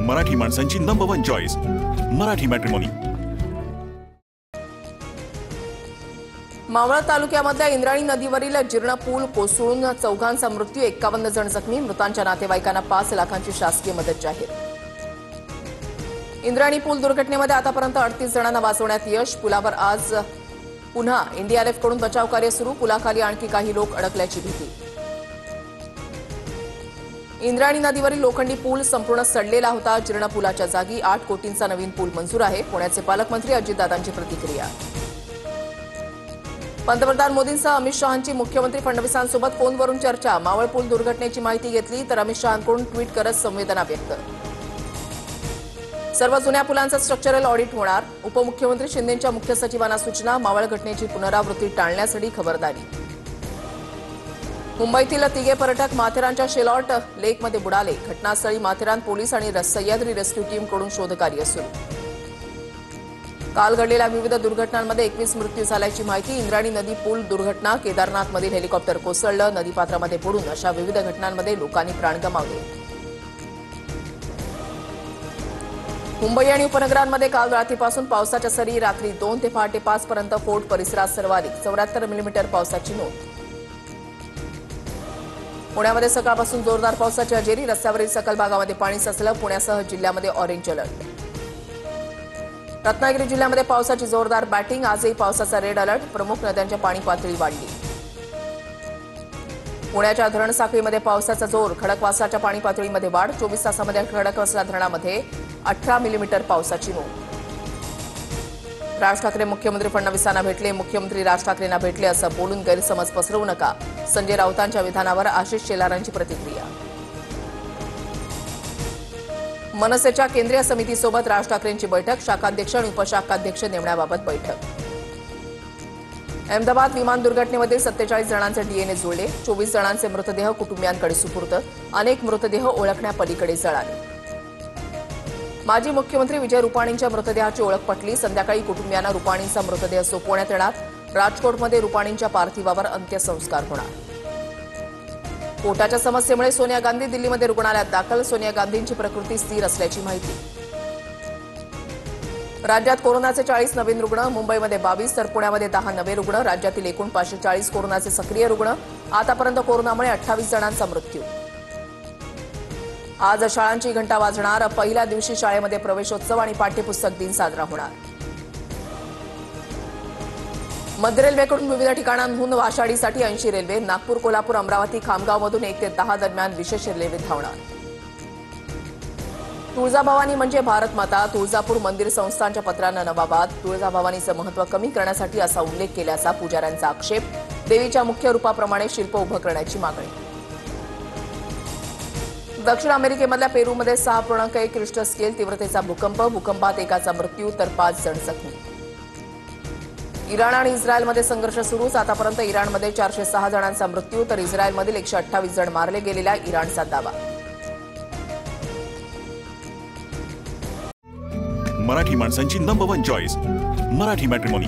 मराठी माणसांची number 1 choice Marathi matrimony. Maval तालुक्यामधल्या इंद्रायणी नदीवरील जीर्ण पूल कोसळून 4 मृत्यू, 51 जण जखमी, मृतांच्या नातेवाईकांना 5 लाखांची शासकीय मदत जाहीर। इंद्रायणी पूल दुर्घटनेमध्ये आतापर्यंत 38 जणांना वाचवण्यात यश। पुलावर आज पुन्हा एनडीआरएफ कडून बचाव कार्य सुरू, पुलाखाली आणखी काही लोक अडकल्याची भीती। इंद्रायणी नदीवरील लोखंडी पूल संपूर्ण सडलेला होता। जीर्ण पुलाच्या जागी 8 कोटींचा नवीन पूल मंजूर आहे। पुण्याचे पालकमंत्री अजितदादांची प्रतिक्रिया। पंतप्रधान मोदींसह अमित शहांची मुख्यमंत्री फडणवीसांसोबत फोनवरून चर्चा, मावळ पूल दुर्घटनेची माहिती घेतली तर अमित शहांकडून ट्विट करत संवेदना व्यक्त। सर्व जुन्या पुलांचं स्ट्रक्चरल ऑडिट होणार, उपमुख्यमंत्री शिंदेंच्या मुख्य सचिवांना सूचना, मावळ घटनेची पुनरावृत्ती टाळण्यासाठी खबरदारी। मुंबईतील 3 पर्यटक माथेरानच्या शेलॉट लेकमध्ये बुडाले, घटनास्थळी माथेरान पोलीस आणि सह्याद्री रेस्क्यू टीमकडून शोधकार्य सुरू। काल घडलेल्या विविध दुर्घटनांमध्ये 21 मृत्यू झाल्याची माहिती। इंद्रायणी नदी पूल दुर्घटना, केदारनाथमधील हेलिकॉप्टर कोसळलं, नदीपात्रामध्ये बुडून अशा विविध घटनांमध्ये लोकांनी प्राण गमावले। मुंबई आणि उपनगरांमध्ये काल रात्रीपासून पावसाच्या सरी, रात्री 2 ते पहाटे 5 पर्यंत फोर्ट परिसरात सर्वाधिक 74 मिलीमीटर पावसाची नोंद। पुण्यामध्ये सकाळपासून जोरदार पावसाची हजेरी, रस्त्यावरील सखल भागामध्ये पाणी साचलं, पुण्यासह जिल्ह्यामध्ये ऑरेंज अलर्ट। रत्नागिरी जिल्ह्यामध्ये पावसाची जोरदार बॅटिंग, आजही पावसाचा रेड अलर्ट, प्रमुख नद्यांच्या पाणी पातळी वाढली। पुण्याच्या धरण साखळीमध्ये पावसाचा जोर, खडकवासलाच्या पाणी पातळीमध्ये वाढ, 24 तासामध्ये खडकवासला धरणामध्ये 18 मिलीमीटर पावसाची नोंद। राज ठाकरे मुख्यमंत्री फडणवीसांना भेटले, मुख्यमंत्री राज ठाकरेंना भेटले असं बोलून गैरसमज पसरवू नका, संजय राऊतांच्या विधानावर आशिष शेलारांची प्रतिक्रिया। मनसेच्या केंद्रीय समितीसोबत राज ठाकरेंची बैठक, शाखाध्यक्ष आणि उपशाखाध्यक्ष नेमण्याबाबत बैठक। अहमदाबाद विमान दुर्घटनेमध्ये 47 जणांचे डीएनए जुळले, 24 जणांचे मृतदेह कुटुंबियांकडे सुपूर्द, अनेक मृतदेह ओळखण्यापलीकडे जळाले। माजी मुख्यमंत्री विजय रुपाणींच्या मृतदेहाची ओळख पटली, संध्याकाळी कुटुंबियांना रुपाणींचा मृतदेह सोपवण्यात येणार, राजकोटमध्ये रुपाणींच्या पार्थिवावर अंत्यसंस्कार होणार। पोटाच्या समस्येमुळे सोनिया गांधी दिल्लीमध्ये रुग्णालयात दाखल, सोनिया गांधींची प्रकृती स्थिर असल्याची माहिती। राज्यात कोरोनाचे 40 नवीन रुग्ण, मुंबईमध्ये 22 तर पुण्यामध्ये 10 नवे रुग्ण, राज्यातील एकूण 540 कोरोनाचे सक्रिय रुग्ण, आतापर्यंत कोरोनामुळे 28 जणांचा मृत्यू। आज शाळांची घंटा वाजणार, पहिल्या दिवशी शाळेमध्ये प्रवेशोत्सव आणि पाठ्यपुस्तक दिन साजरा होणार। मध्य रेल्वेकडून विविध ठिकाणांहून आषाढीसाठी 80 रेल्वे, नागपूर, कोल्हापूर, अमरावती, खामगावमधून 1 ते 10 दरम्यान विशेष रेल्वे धावणार। तुळजाभवानी म्हणजे भारत माता, तुळजापूर मंदिर संस्थानच्या पत्रानं नवाबाद, तुळजाभवानीचं महत्त्व कमी करण्यासाठी असा उल्लेख केल्याचा पुजाऱ्यांचा आक्षेप, देवीच्या मुख्य रूपाप्रमाणे शिल्प उभं करण्याची मागणी। दक्षिण अमेरिकेमधल्या पेरूमध्ये 6.1 रिश्टर स्केल तीव्रतेचा भूकंप, भूकंपात एकाचा मृत्यू तर 5 जण जखमी। इराण आणि इस्रायलमध्ये संघर्ष सुरूच, आतापर्यंत इराणमध्ये 406 जणांचा मृत्यू तर इस्रायलमधील 128 जण मारले गेलेला इराणचा दावा। मराठी माणसांची नंबर 1 चॉईस मराठी मॅट्रिमोनी।